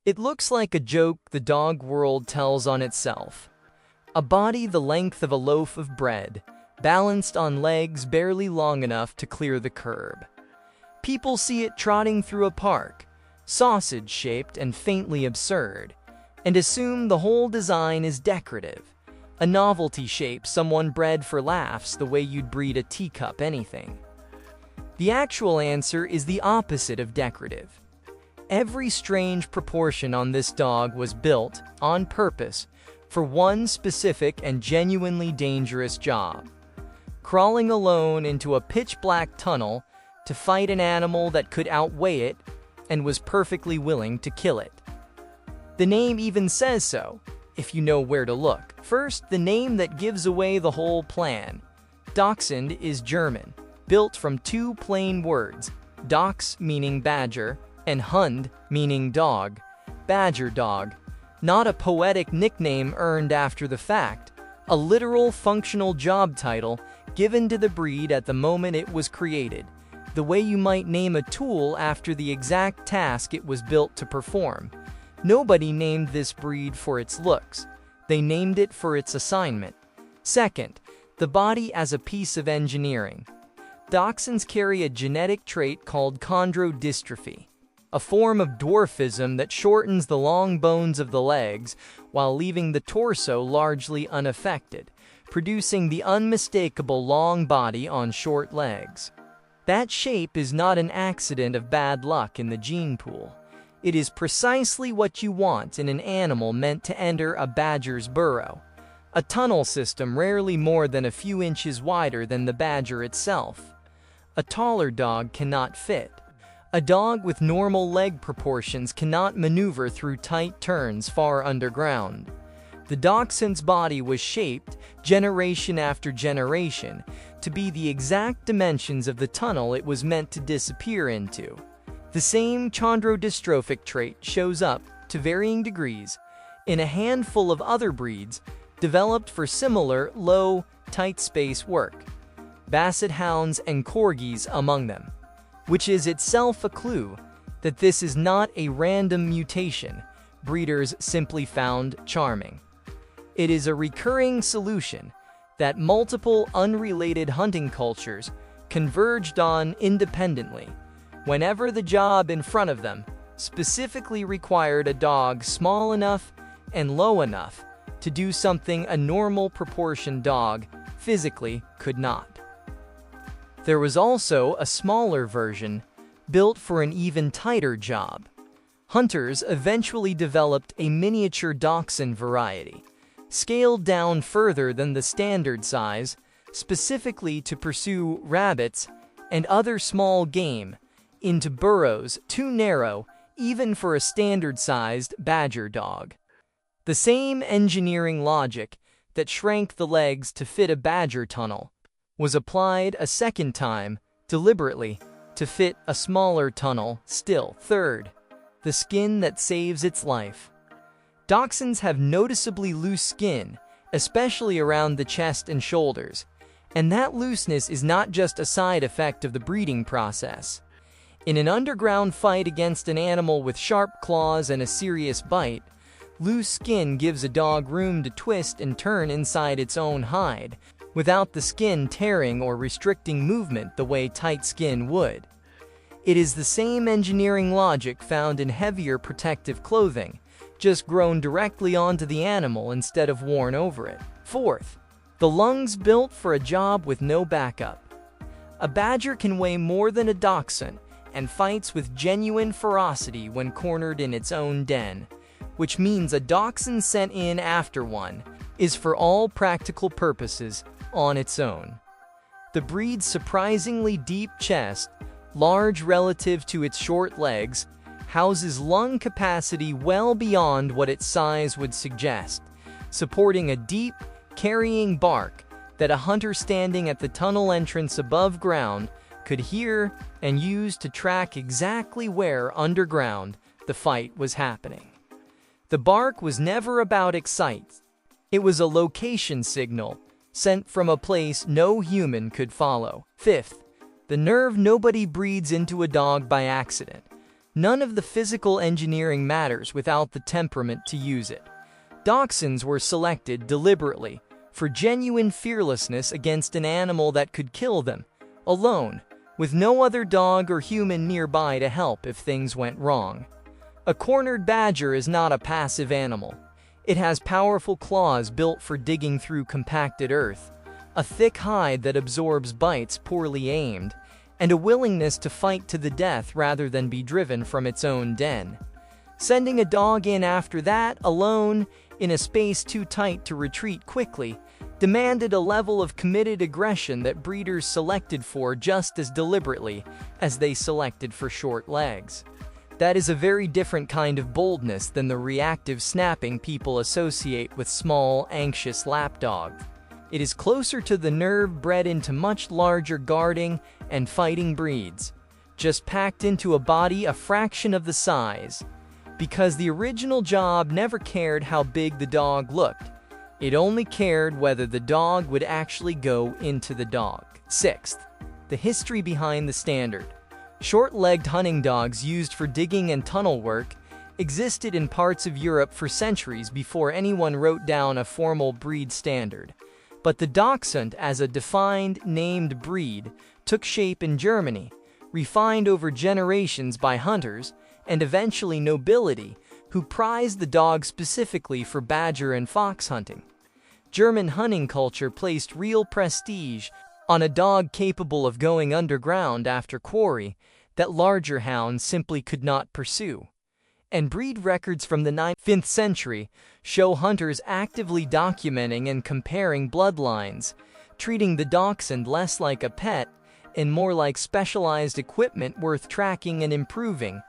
It looks like a joke the dog world tells on itself. A body the length of a loaf of bread, balanced on legs barely long enough to clear the curb. People see it trotting through a park, sausage-shaped and faintly absurd, and assume the whole design is decorative, a novelty shape someone bred for laughs the way you'd breed a teacup anything. The actual answer is the opposite of decorative. Every strange proportion on this dog was built, on purpose, for one specific and genuinely dangerous job: crawling alone into a pitch-black tunnel to fight an animal that could outweigh it and was perfectly willing to kill it. The name even says so, if you know where to look. First, the name that gives away the whole plan. Dachshund is German, built from two plain words, dachs meaning badger, and hund meaning dog, badger dog. Not a poetic nickname earned after the fact, a literal functional job title given to the breed at the moment it was created, the way you might name a tool after the exact task it was built to perform. Nobody named this breed for its looks, they named it for its assignment. Second, the body as a piece of engineering. Dachshunds carry a genetic trait called Chondrodystrophy, a form of dwarfism that shortens the long bones of the legs while leaving the torso largely unaffected, producing the unmistakable long body on short legs. That shape is not an accident of bad luck in the gene pool. It is precisely what you want in an animal meant to enter a badger's burrow, a tunnel system rarely more than a few inches wider than the badger itself. A taller dog cannot fit. A dog with normal leg proportions cannot maneuver through tight turns far underground. The dachshund's body was shaped, generation after generation, to be the exact dimensions of the tunnel it was meant to disappear into. The same chondrodystrophic trait shows up, to varying degrees, in a handful of other breeds developed for similar low, tight space work, basset hounds and corgis among them, which is itself a clue that this is not a random mutation breeders simply found charming. It is a recurring solution that multiple unrelated hunting cultures converged on independently whenever the job in front of them specifically required a dog small enough and low enough to do something a normal proportion dog physically could not. There was also a smaller version built for an even tighter job. Hunters eventually developed a miniature dachshund variety, scaled down further than the standard size, specifically to pursue rabbits and other small game, into burrows too narrow even for a standard-sized badger dog. The same engineering logic that shrank the legs to fit a badger tunnel was applied a second time, deliberately, to fit a smaller tunnel still. Third, the skin that saves its life. Dachshunds have noticeably loose skin, especially around the chest and shoulders, and that looseness is not just a side effect of the breeding process. In an underground fight against an animal with sharp claws and a serious bite, loose skin gives a dog room to twist and turn inside its own hide, without the skin tearing or restricting movement the way tight skin would. It is the same engineering logic found in heavier protective clothing, just grown directly onto the animal instead of worn over it. Fourth, the lungs built for a job with no backup. A badger can weigh more than a dachshund and fights with genuine ferocity when cornered in its own den, which means a dachshund sent in after one is for all practical purposes on its own. The breed's surprisingly deep chest, large relative to its short legs, houses lung capacity well beyond what its size would suggest, supporting a deep, carrying bark that a hunter standing at the tunnel entrance above ground could hear and use to track exactly where underground the fight was happening. The bark was never about excite. It was a location signal sent from a place no human could follow. Fifth, the nerve. Nobody breeds into a dog by accident. None of the physical engineering matters without the temperament to use it. Dachshunds were selected deliberately for genuine fearlessness against an animal that could kill them, alone, with no other dog or human nearby to help if things went wrong. A cornered badger is not a passive animal. It has powerful claws built for digging through compacted earth, a thick hide that absorbs bites poorly aimed, and a willingness to fight to the death rather than be driven from its own den. Sending a dog in after that, alone, in a space too tight to retreat quickly, demanded a level of committed aggression that breeders selected for just as deliberately as they selected for short legs. That is a very different kind of boldness than the reactive snapping people associate with small, anxious lapdogs. It is closer to the nerve bred into much larger guarding and fighting breeds, just packed into a body a fraction of the size. Because the original job never cared how big the dog looked. It only cared whether the dog would actually go into the dog. Sixth, the history behind the standard. Short-legged hunting dogs used for digging and tunnel work existed in parts of Europe for centuries before anyone wrote down a formal breed standard. But the Dachshund as a defined, named breed took shape in Germany, refined over generations by hunters, and eventually nobility, who prized the dog specifically for badger and fox hunting. German hunting culture placed real prestige on a dog capable of going underground after quarry that larger hounds simply could not pursue. And breed records from the 9th century show hunters actively documenting and comparing bloodlines, treating the dachshund less like a pet and more like specialized equipment worth tracking and improving,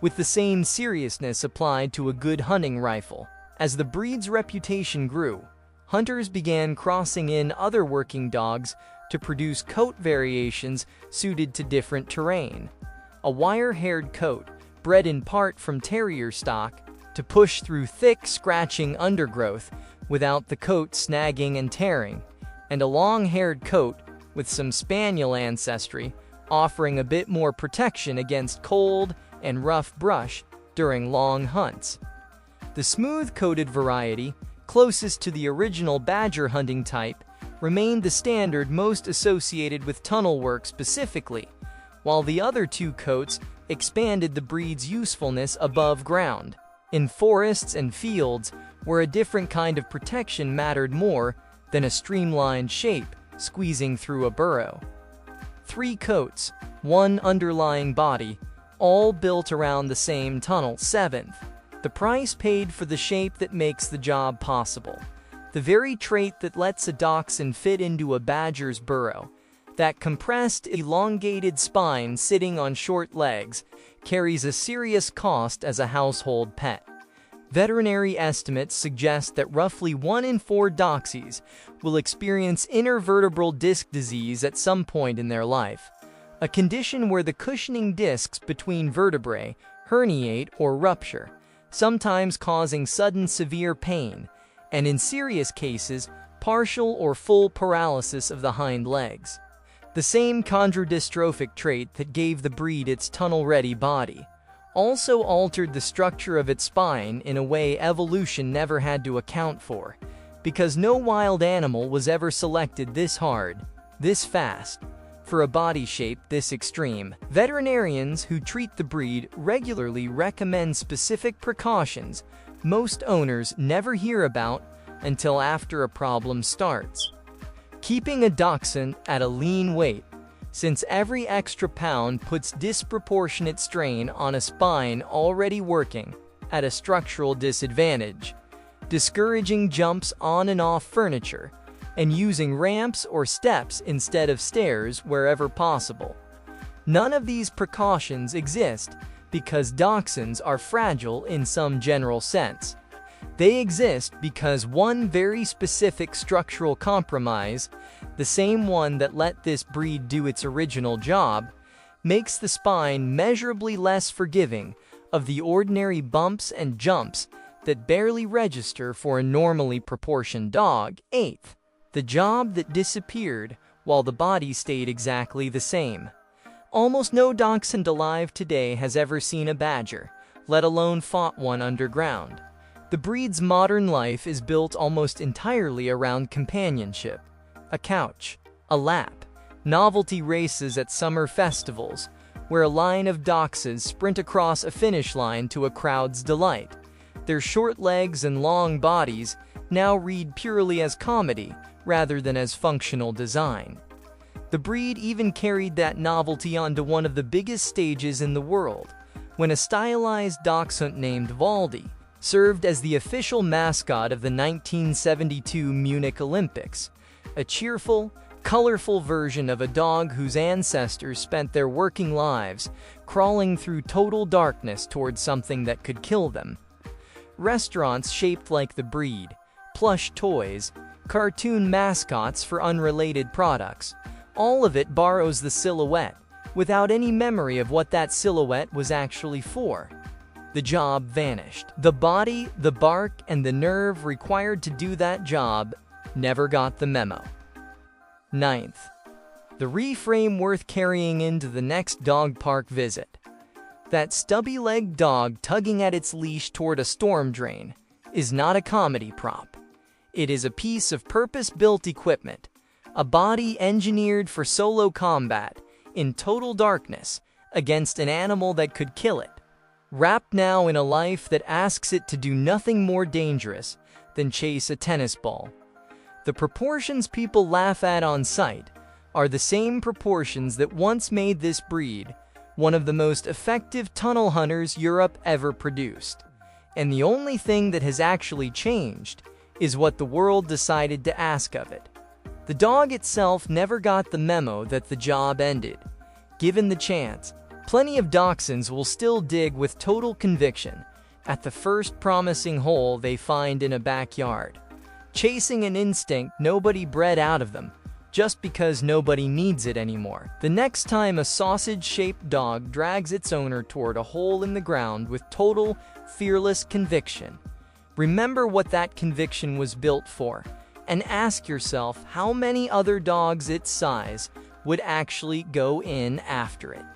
with the same seriousness applied to a good hunting rifle. As the breed's reputation grew, hunters began crossing in other working dogs to produce coat variations suited to different terrain. A wire-haired coat, bred in part from terrier stock, to push through thick, scratching undergrowth without the coat snagging and tearing, and a long-haired coat with some spaniel ancestry, offering a bit more protection against cold and rough brush during long hunts. The smooth-coated variety, closest to the original badger hunting type, remained the standard most associated with tunnel work specifically, while the other two coats expanded the breed's usefulness above ground, in forests and fields where a different kind of protection mattered more than a streamlined shape squeezing through a burrow. 3 coats, 1 underlying body, all built around the same tunnel. 7th, the price paid for the shape that makes the job possible. The very trait that lets a dachshund fit into a badger's burrow. That compressed, elongated spine sitting on short legs carries a serious cost as a household pet. Veterinary estimates suggest that roughly 1 in 4 dachsies will experience intervertebral disc disease at some point in their life, a condition where the cushioning discs between vertebrae herniate or rupture, sometimes causing sudden severe pain, and in serious cases, partial or full paralysis of the hind legs. The same chondrodystrophic trait that gave the breed its tunnel-ready body also altered the structure of its spine in a way evolution never had to account for, because no wild animal was ever selected this hard, this fast, for a body shape this extreme. Veterinarians who treat the breed regularly recommend specific precautions most owners never hear about until after a problem starts. Keeping a dachshund at a lean weight, since every extra pound puts disproportionate strain on a spine already working at a structural disadvantage. Discouraging jumps on and off furniture, and using ramps or steps instead of stairs wherever possible. None of these precautions exist because dachshunds are fragile in some general sense. They exist because one very specific structural compromise, the same one that let this breed do its original job, makes the spine measurably less forgiving of the ordinary bumps and jumps that barely register for a normally proportioned dog. 8th, the job that disappeared while the body stayed exactly the same. Almost no dachshund alive today has ever seen a badger, let alone fought one underground. The breed's modern life is built almost entirely around companionship. A couch, a lap, novelty races at summer festivals, where a line of dachshunds sprint across a finish line to a crowd's delight. Their short legs and long bodies now read purely as comedy rather than as functional design. The breed even carried that novelty onto one of the biggest stages in the world, when a stylized dachshund named Valdi served as the official mascot of the 1972 Munich Olympics, a cheerful, colorful version of a dog whose ancestors spent their working lives crawling through total darkness towards something that could kill them. Restaurants shaped like the breed, plush toys, cartoon mascots for unrelated products, all of it borrows the silhouette, without any memory of what that silhouette was actually for. The job vanished. The body, the bark, and the nerve required to do that job never got the memo. 9th. The reframe worth carrying into the next dog park visit. That stubby-legged dog tugging at its leash toward a storm drain is not a comedy prop. It is a piece of purpose-built equipment, a body engineered for solo combat in total darkness against an animal that could kill it, wrapped now in a life that asks it to do nothing more dangerous than chase a tennis ball. The proportions people laugh at on sight are the same proportions that once made this breed one of the most effective tunnel hunters Europe ever produced. And the only thing that has actually changed is what the world decided to ask of it. The dog itself never got the memo that the job ended. Given the chance, plenty of dachshunds will still dig with total conviction at the first promising hole they find in a backyard, chasing an instinct nobody bred out of them, just because nobody needs it anymore. The next time a sausage-shaped dog drags its owner toward a hole in the ground with total, fearless conviction, remember what that conviction was built for, and ask yourself how many other dogs its size would actually go in after it.